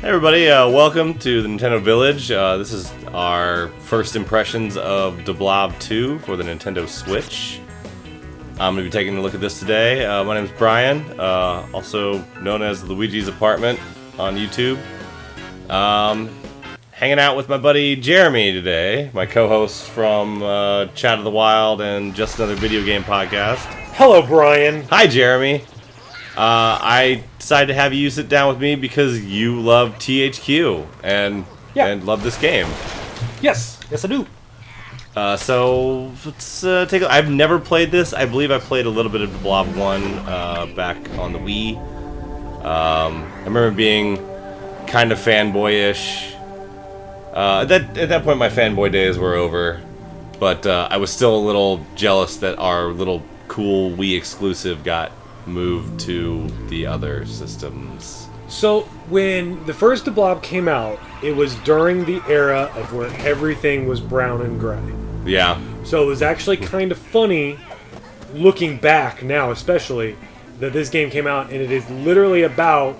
Hey everybody, welcome to the Nintendo Village. This is our first impressions of Blob 2 for the Nintendo Switch. I'm going to be taking a look at this today. My name is Brian, also known as Luigi's Apartment on YouTube. Hanging out with my buddy Jeremy today, my co-host from Chat of the Wild and Just Another Video Game Podcast. Hello, Brian. Hi, Jeremy. I decided to have you sit down with me because you love THQ and love this game. Yes, I do. So let's take a... I've never played this. I believe I played a little bit of Blob 1 back on the Wii. I remember being kind of fanboyish. At that point, my fanboy days were over, but I was still a little jealous that our little cool Wii exclusive got moved to the other systems. So, when the first Blob came out, it was during the era of where everything was brown and gray. Yeah. So it was actually kind of funny, looking back now especially, that this game came out and it is literally about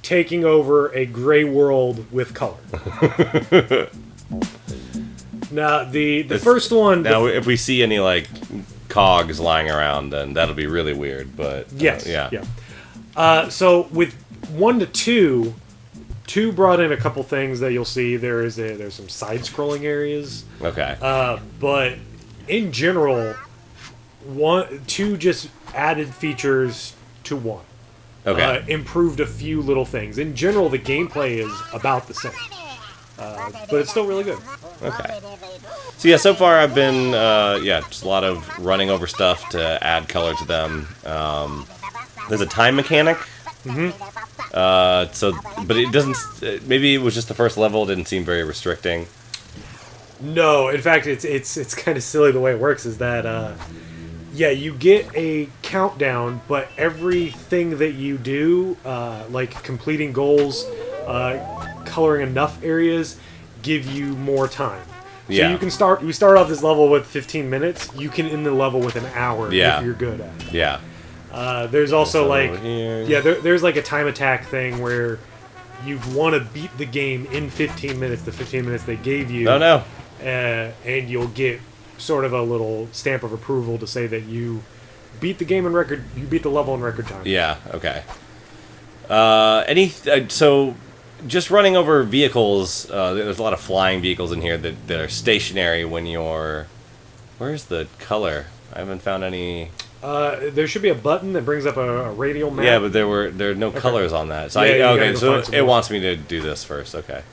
taking over a gray world with color. Now, the first one... Now, if we see any, like, cogs lying around, then that'll be really weird, but... Yes, yeah. So, with 1 to 2, 2 brought in a couple things that you'll see. There's some side-scrolling areas. Okay. But, in general, 2 just added features to 1. Okay. Improved a few little things. In general, the gameplay is about the same. But it's still really good. Okay. So yeah, so far I've been, just a lot of running over stuff to add color to them. There's a time mechanic. Mm-hmm. But it doesn't, maybe it was just the first level, it didn't seem very restricting. No, in fact, it's kind of silly the way it works is that, you get a countdown, but everything that you do, like completing goals, coloring enough areas, give you more time. So you start off this level with 15 minutes, you can end the level with an hour if you're good at it. Yeah. There's also there's like a time attack thing where you want to beat the game in 15 minutes, the 15 minutes they gave you. Oh no. And you'll get sort of a little stamp of approval to say that you beat the game you beat the level in record time. Yeah, okay. So just running over vehicles, there's a lot of flying vehicles in here that are stationary when you're... Where's the color? I haven't found any... There should be a button that brings up a radial map. Yeah, but there are no colors on that. So so it wants me to do this first, okay.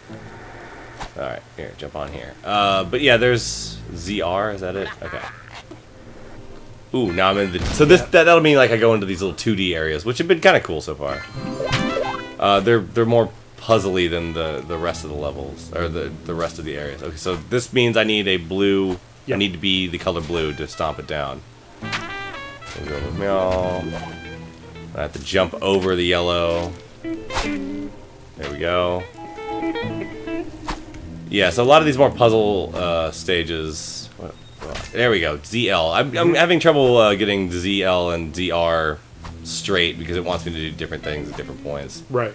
Alright, here, jump on here. But yeah, there's ZR, is that it? Okay. Ooh, now I'm in the... So that'll mean like I go into these little 2D areas, which have been kind of cool so far. They're more puzzly than the rest of the levels, or the rest of the areas. Okay, so this means I need a blue... I need to be the color blue to stomp it down. So go with meow. I have to jump over the yellow. There we go. Yeah, so a lot of these more puzzle stages... There we go, ZL. I'm having trouble getting ZL and ZR straight because it wants me to do different things at different points. Right.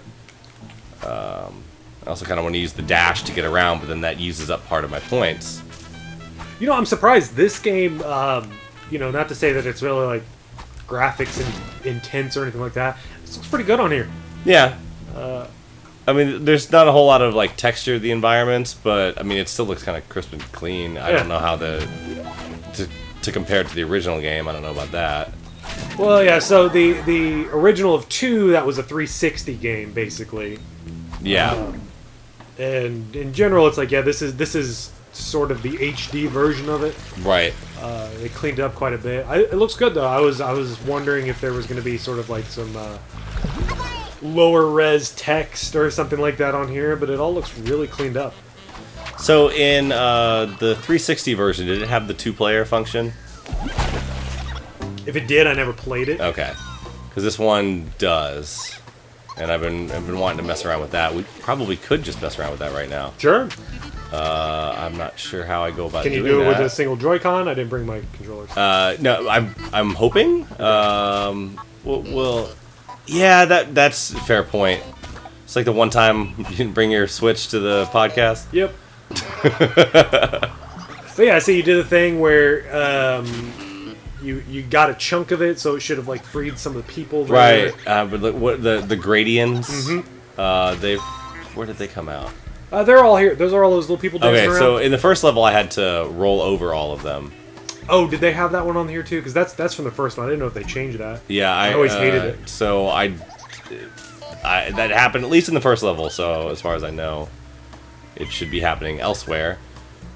I also kind of want to use the dash to get around, but then that uses up part of my points. You know, I'm surprised this game, not to say that it's really, like, graphics and intense or anything like that. It looks pretty good on here. Yeah. I mean, there's not a whole lot of, like, texture of the environments, but, I mean, it still looks kind of crisp and clean. I don't know how to compare it to the original game. I don't know about that. Well, yeah, so the original of 2, that was a 360 game, basically. Yeah. And in general, it's like, this is sort of the HD version of it. Right. They cleaned it up quite a bit. It looks good, though. I was wondering if there was going to be sort of like some lower res text or something like that on here, but it all looks really cleaned up. So in the 360 version, did it have the 2-player function? If it did, I never played it. Okay, because this one does, and I've been wanting to mess around with that. We probably could just mess around with that right now. Sure. I'm not sure how I go about doing that. Can you do it with a single Joy-Con? I didn't bring my controllers. No, I'm hoping. Well, yeah, that's a fair point. It's like the one time you didn't bring your Switch to the podcast. Yep. But yeah, so you did a thing where you got a chunk of it, so it should have like freed some of the people there. Right. But what the gradients? Where did they come out? They're all here. Those are all those little people dancing around. So in the first level, I had to roll over all of them. Oh, did they have that one on here too? Because that's from the first one. I didn't know if they changed that. Yeah, I always hated it. So that happened at least in the first level. So as far as I know, it should be happening elsewhere.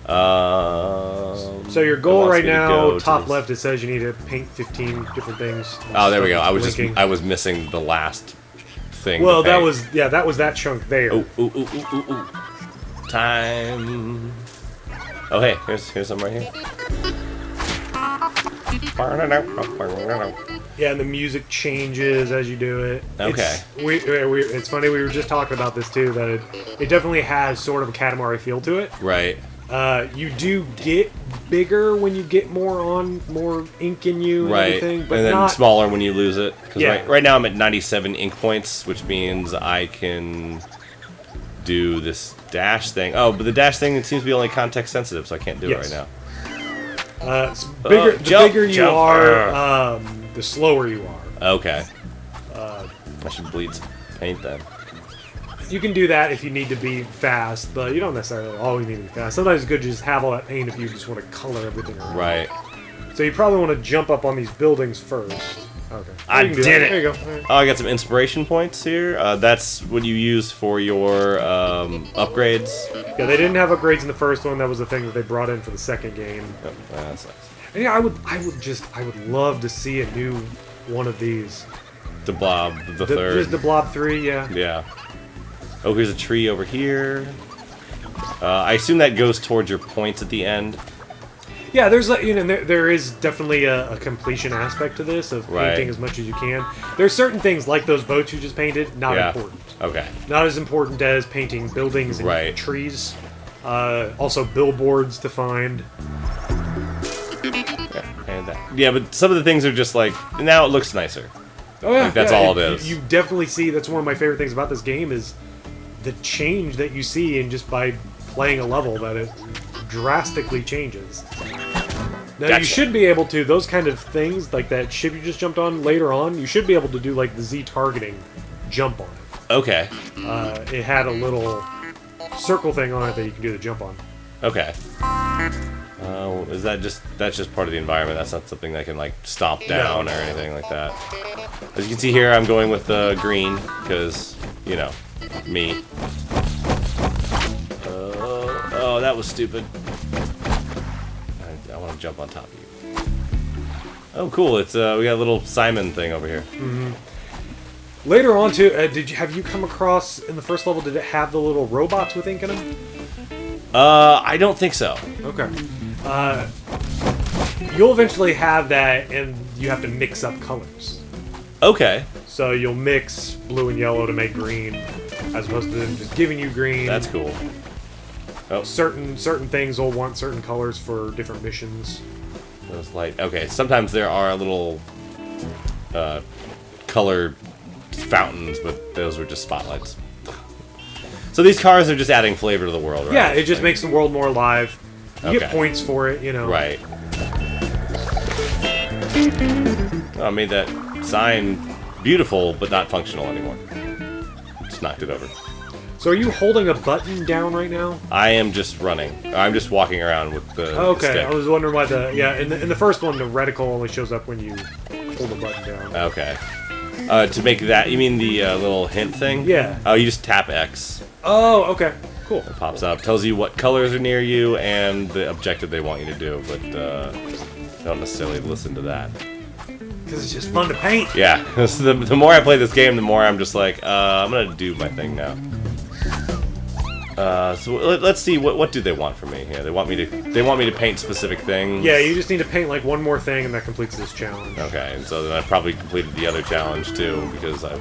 So your goal right now, top left, it says you need to paint 15 different things. Oh, there we go. I was missing the last thing. Well, that was that chunk there. Ooh. Time. Oh, hey, here's some right here. Yeah, and the music changes as you do it. Okay. It's funny, we were just talking about this too, that it definitely has sort of a Katamari feel to it. Right. You do get bigger when you get more ink in you and everything, but and then not smaller when you lose it. Yeah. Right now I'm at 97 ink points, which means I can do this dash thing. Oh, but the dash thing, it seems to be only context sensitive, so I can't do it right now. The bigger you are, the slower you are. Okay. I should bleed some paint then. You can do that if you need to be fast, but you don't necessarily always need to be fast. Sometimes it's good to just have all that paint if you just want to color everything around. Right. So you probably want to jump up on these buildings first. Okay. I did it. There you go. Right. Oh, I got some inspiration points here. That's what you use for your upgrades. Yeah, they didn't have upgrades in the first one. That was the thing that they brought in for the second game. Oh, that's nice. And yeah, I would love to see a new one of these. The Blob, the third. Just the Blob 3, yeah. Yeah. Oh, here's a tree over here. I assume that goes towards your points at the end. Yeah, there's there is definitely a completion aspect to this of painting as much as you can. There's certain things like those boats you just painted, not important. Okay. Not as important as painting buildings and trees. Also billboards to find. Yeah, but some of the things are just like, now it looks nicer. Oh yeah, like, that's all it is. You definitely see, that's one of my favorite things about this game is the change that you see in just by playing a level, that it drastically changes. Now you should be able to, those kind of things, like that ship you just jumped on later on, you should be able to do like the Z targeting jump on it. Okay. It had a little circle thing on it that you can do the jump on. Okay. Is that's just part of the environment? That's not something that can like stomp down or anything like that. As you can see here, I'm going with the green because you know me. Oh, that was stupid. I want to jump on top of you. Oh, cool! It's we got a little Simon thing over here. Mm-hmm. Later on, too, have you come across in the first level? Did it have the little robots with ink in them? I don't think so. Okay. You'll eventually have that, and you have to mix up colors. Okay. So you'll mix blue and yellow to make green, as opposed to them just giving you green. That's cool. Oh. Certain things will want certain colors for different missions. Those light. Okay. Sometimes there are little color fountains, but those were just spotlights. So these cars are just adding flavor to the world, right? Yeah, it just makes the world more alive. You get points for it, you know. Right. Oh, I made that sign beautiful, but not functional anymore. Just knocked it over. So are you holding a button down right now? I am just running. I'm just walking around with the okay, stick. I was wondering why in the first one, the reticle only shows up when you hold the button down. Okay. To make that, you mean the little hint thing? Yeah. Oh, you just tap X. Oh, okay. Cool. It pops up, tells you what colors are near you and the objective they want you to do, but don't necessarily listen to that. Because it's just fun to paint. Yeah. The more I play this game, the more I'm just like, I'm gonna do my thing now. So let's see, what do they want from me? Yeah, they want me to paint specific things. Yeah, you just need to paint like one more thing, and that completes this challenge. Okay, and so then I probably completed the other challenge too because I.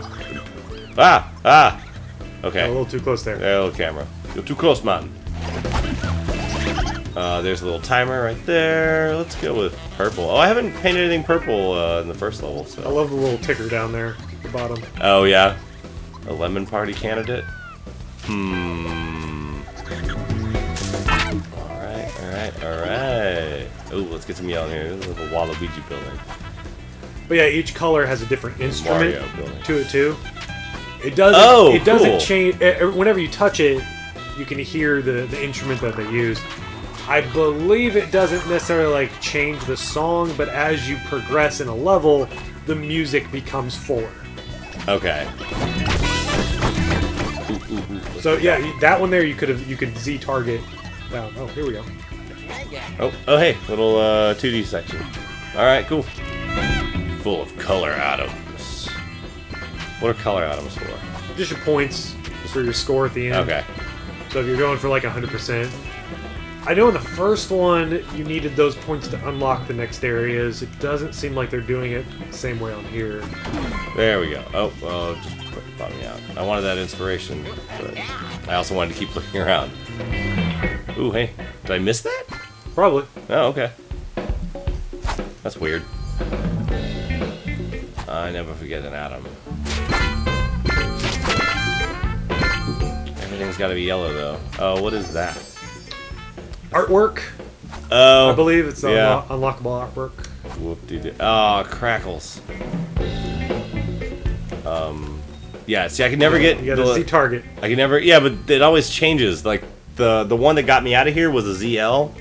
Okay. A little too close there. Yeah, little camera. You're too close, man. There's a little timer right there. Let's go with purple. Oh, I haven't painted anything purple in the first level. So. I love the little ticker down there at the bottom. Oh yeah. A lemon party candidate? Alright. Oh, let's get some yellow here. This is a Waluigi building. But yeah, each color has a different instrument Mario building. to it too. It doesn't. Oh, it doesn't cool. change. Whenever you touch it, you can hear the instrument that they use. I believe it doesn't necessarily like change the song, but as you progress in a level, the music becomes fuller. Okay. So yeah, that one there you could Z target down. Oh, here we go. Oh, hey, little 2D section. All right, cool. Full of color atoms. What are color atoms for? Just your points for your score at the end. Okay. So if you're going for like 100%. I know in the first one you needed those points to unlock the next areas. It doesn't seem like they're doing it the same way on here. There we go. Oh, well, just bought me out. I wanted that inspiration, but I also wanted to keep looking around. Ooh, hey, did I miss that? Probably. Oh, okay. That's weird. I never forget an atom. Everything's got to be yellow, though. Oh, what is that? Artwork. Oh, I believe it's yeah. unlockable artwork. Whoop-de-doo. Oh, crackles. Yeah, see, I could never get... You gotta Z target. I can never... Yeah, but it always changes. Like, the one that got me out of here was a ZL.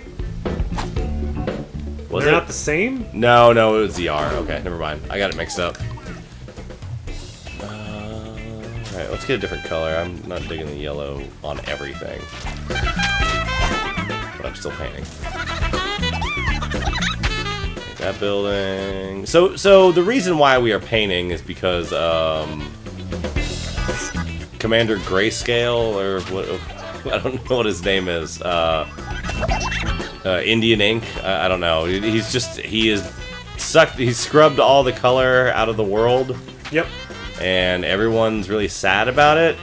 Was They're it? not the same? No, it was ZR. Okay, never mind. I got it mixed up. Alright, let's get a different color. I'm not digging the yellow on everything. But I'm still painting. That building. So the reason why we are painting is because Commander Grayscale, or what? I don't know what his name is. Indian Ink. I don't know. He scrubbed all the color out of the world. Yep. And everyone's really sad about it.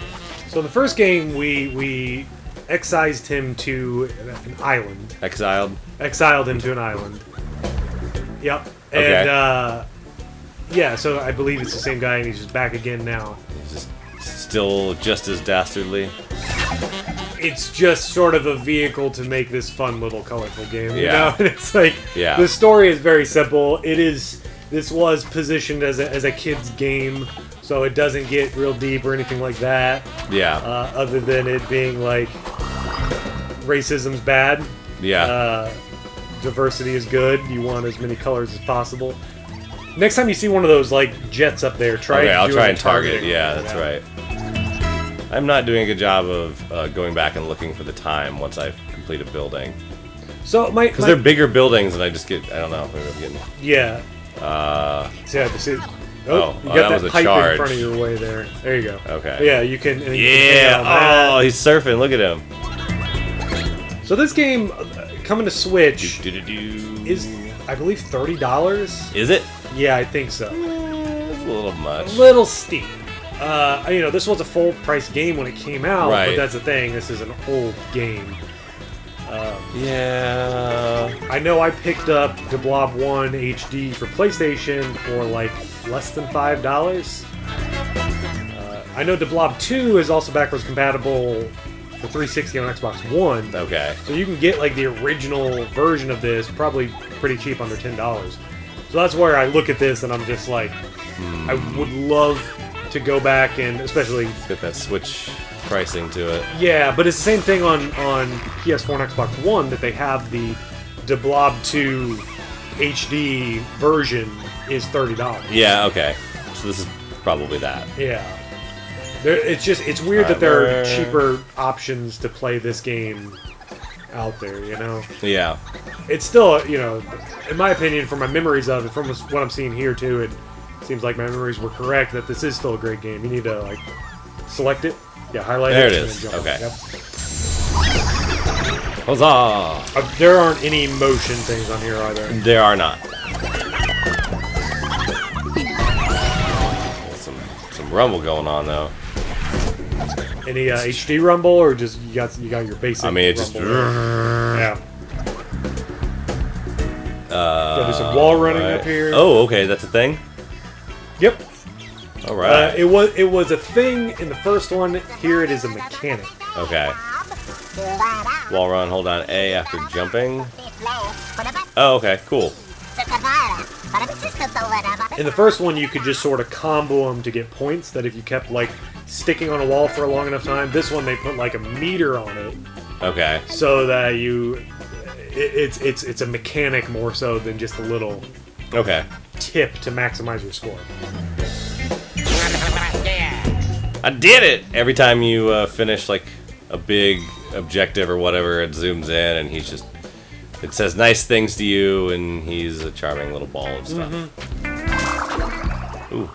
So in the first game, we excised him to an island. Exiled him to an island. Yep. Okay. And yeah, so I believe it's the same guy, and he's just back again now. He's just still just as dastardly. It's just sort of a vehicle to make this fun little colorful game. You know? And it's like, yeah. The story is very simple. This was positioned as a kid's game, so it doesn't get real deep or anything like that. Yeah. Other than it being like, racism's bad. Yeah. Diversity is good. You want as many colors as possible. Next time you see one of those like jets up there, I'll try and target. targeting. Yeah, that's right. I'm not doing a good job of going back and looking for the time once I've completed a building. So because they're bigger buildings, and I just get, I don't know. Maybe I'm getting. Yeah. So yeah. You got that was that a pipe charge. in front of your way there. There you go. Okay. Yeah, you can. And you can Yeah. hang out on that. Oh, he's surfing. Look at him. So this game coming to Switch Do-do-do-do. is, I believe, $30. Is it? Yeah, I think so. It's a little much. A little steep. This was a full price game when it came out, Right. but that's the thing. This is an old game. Yeah. I know I picked up the Blob 1 HD for PlayStation for like less than $5. I know the Blob 2 is also backwards compatible for 360 on Xbox One. Okay. So you can get like the original version of this probably pretty cheap, under $10. So that's where I look at this and I'm just like, I would love to go back and especially Get that Switch pricing to it. yeah, but it's the same thing on PS4 and Xbox One that they have the Blob 2 HD version is $30. Yeah. Okay. So this is probably that. Yeah. It's weird that there are cheaper options to play this game out there, you know? Yeah. It's still, in my opinion, from my memories of it, from what I'm seeing here too, it seems like my memories were correct that this is still a great game. You need to, like, select it. Yeah, highlight There it. it and is. then jump Okay. in. Yep. Huzzah! There aren't any motion things on here, are there? There are not. Some rumble going on though. Any HD rumble, or just you got your basic? I mean, it just. rumble? Yeah. Gotta do some wall running right. up here. Oh, okay, that's a thing. Yep. All right. It was a thing in the first one. Here it is a mechanic. Okay. Wall run, hold on A after jumping. Oh, okay, cool. In the first one, you could just sort of combo them to get points that if you kept, like, sticking on a wall for a long enough time. This one, they put, like, a meter on it. Okay. So that it's a mechanic more so than just a little tip to maximize your score. I did it! Every time you finish, like, a big objective or whatever, it zooms in and he's just... It says nice things to you, and he's a charming little ball of stuff. Ooh.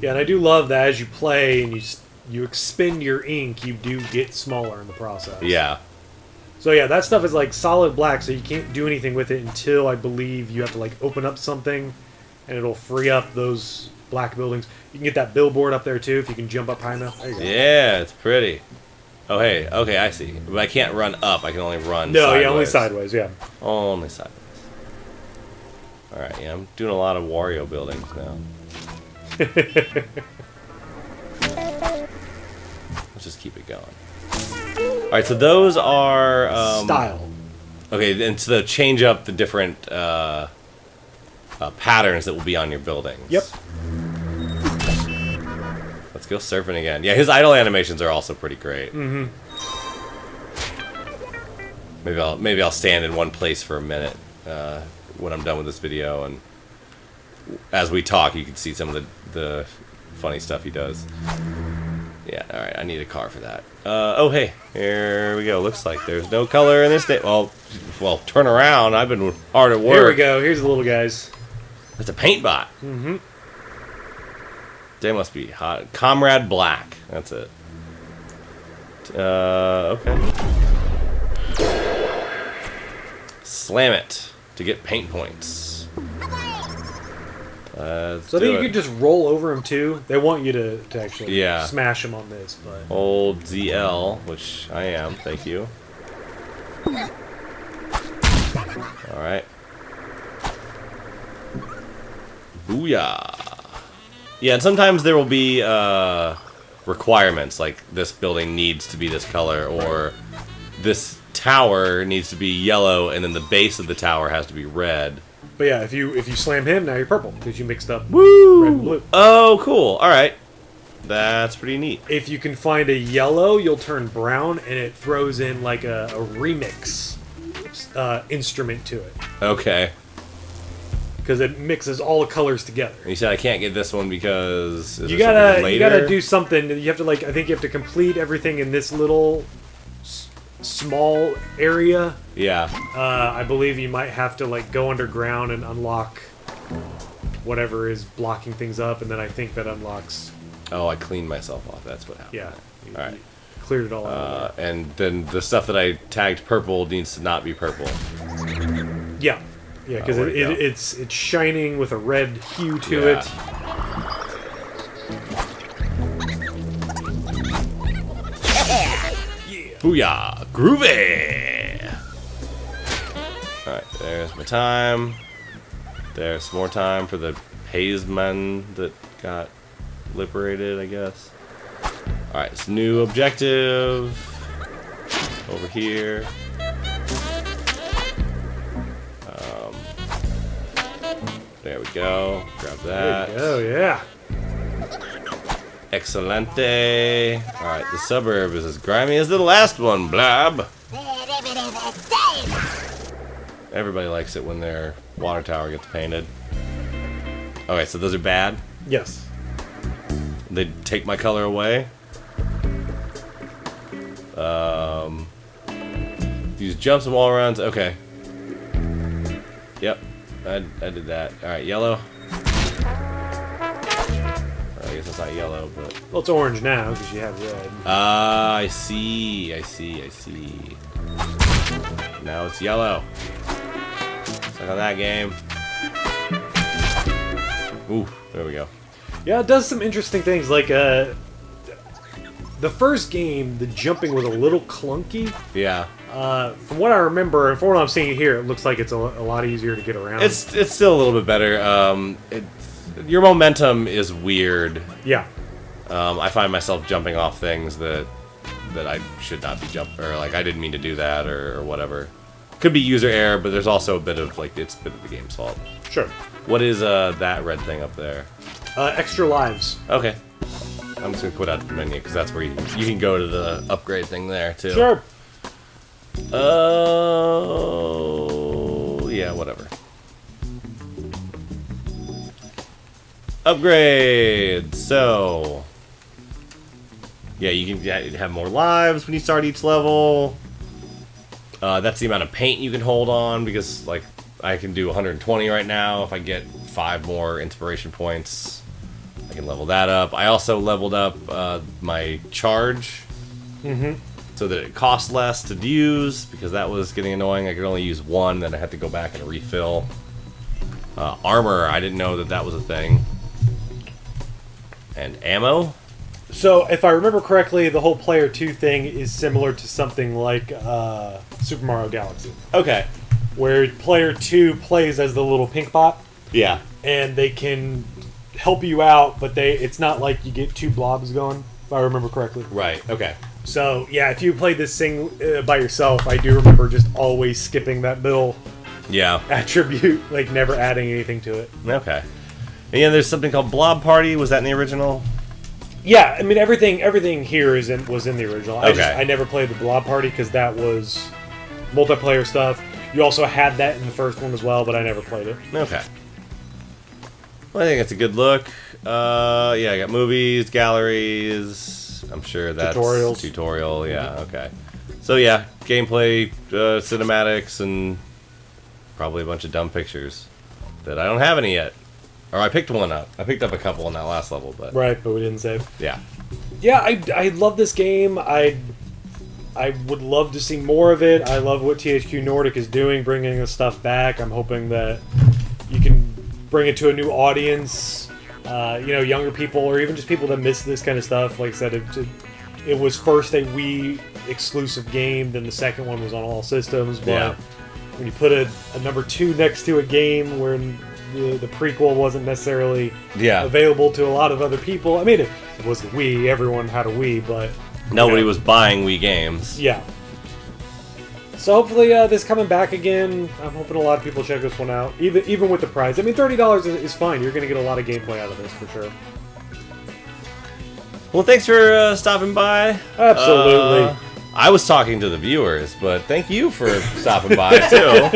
Yeah, and I do love that as you play and you expend your ink, you do get smaller in the process. Yeah. So yeah, that stuff is like solid black, so you can't do anything with it until I believe you have to like open up something, and it'll free up those black buildings. You can get that billboard up there too if you can jump up high enough. There you go. Yeah, it's pretty. Oh, hey, okay, I see. But I can't run up, I can only run sideways. sideways. Yeah, only sideways, yeah. Only sideways. Alright, yeah, I'm doing a lot of Wario buildings now. Let's just keep it going. Alright, so those are... Style. Okay, and so change up the different patterns that will be on your buildings. Yep. Let's go surfing again. Yeah, his idle animations are also pretty great. Mm-hmm. Maybe I'll stand in one place for a minute when I'm done with this video, and as we talk, you can see some of the funny stuff he does. Yeah, all right. I need a car for that. Oh, hey, here we go. Looks like there's no color in this day. Well, turn around. I've been hard at work. Here we go. Here's the little guys. It's a paint bot. Mm-hmm. They must be hot. Comrade Black. That's it. Okay. Slam it to get paint points. So I think you could just roll over them too. They want you to actually smash them on this, but hold ZL, which I am. Thank you. All right. Booyah. Yeah, and sometimes there will be requirements, like this building needs to be this color, or this tower needs to be yellow, and then the base of the tower has to be red. But yeah, if you slam him, now you're purple, because you mixed up Woo! red and blue. Oh, cool. Alright. That's pretty neat. If you can find a yellow, you'll turn brown, and it throws in like a remix instrument to it. Okay. Because it mixes all the colors together. And you said I can't get this one because you gotta do something. You have to I think you have to complete everything in this little small area. Yeah. I believe you might have to go underground and unlock whatever is blocking things up, and then I think that unlocks. Oh, I cleaned myself off. That's what happened. Yeah. All right. Cleared it all out. And then the stuff that I tagged purple needs to not be purple. Yeah. Yeah, because it's shining with a red hue to it. Yeah. Booyah! Groovy! Alright, there's my time. There's some more time for the Hazeman that got liberated, I guess. Alright, it's new objective. Over here. There we go. Grab that. Oh yeah. Excelente. Alright, the suburb is as grimy as the last one, Blob. Everybody likes it when their water tower gets painted. Okay, so those are bad? Yes. They take my color away. Use jumps and wall runs. Okay. Yep. I did that. Alright, yellow. I guess it's not yellow, but... Well, it's orange now, because you have red. Ah, I see. Now it's yellow. Stuck on that game. Ooh, there we go. Yeah, it does some interesting things, like, the first game, the jumping was a little clunky. Yeah. From what I remember, and from what I'm seeing here, it looks like it's a lot easier to get around. It's still a little bit better. your momentum is weird. Yeah. I find myself jumping off things that I should not be jumping, or like I didn't mean to do that, or whatever. Could be user error, but there's also a bit of like it's a bit of the game's fault. Sure. What is that red thing up there? Extra lives. Okay. I'm just gonna quit out the menu because that's where you can go to the upgrade thing there too. Sure. Oh, yeah, whatever. Upgrade. So, yeah, you can have more lives when you start each level. That's the amount of paint you can hold on, because like I can do 120 right now. If I get 5 more inspiration points, I can level that up. I also leveled up my charge, so that it costs less to use, because that was getting annoying. I could only use 1, then I had to go back and refill. Armor, I didn't know that was a thing. And ammo. So, if I remember correctly, the whole Player 2 thing is similar to something like Super Mario Galaxy. Okay. Where Player 2 plays as the little pink bot. Yeah. And they can help you out, but it's not like you get 2 blobs going, if I remember correctly. Right, okay. So, yeah, if you played this thing by yourself, I do remember just always skipping that middle attribute, like never adding anything to it. Okay. And yeah, there's something called Blob Party. Was that in the original? Yeah, I mean everything here was in the original. Okay. I never played the Blob Party because that was multiplayer stuff. You also had that in the first one as well, but I never played it. Okay. Well, I think it's a good look. Yeah, I got movies, galleries. I'm sure that's tutorial. Yeah, okay. So yeah, gameplay, cinematics, and probably a bunch of dumb pictures that I don't have any yet. Or I picked one up. I picked up a couple in that last level, but right, but we didn't save. Yeah. Yeah, I love this game. I would love to see more of it. I love what THQ Nordic is doing, bringing the stuff back. I'm hoping that you can bring it to a new audience, younger people, or even just people that miss this kind of stuff. Like I said, it was first a Wii exclusive game, then the second one was on all systems. But when you put a number 2 next to a game where the prequel wasn't necessarily available to a lot of other people. I mean, it was a Wii. Everyone had a Wii, but nobody was buying Wii games. Yeah. So hopefully this coming back again. I'm hoping a lot of people check this one out, even with the price. I mean, $30 is fine. You're going to get a lot of gameplay out of this for sure. Well, thanks for stopping by. Absolutely. I was talking to the viewers, but thank you for stopping by too.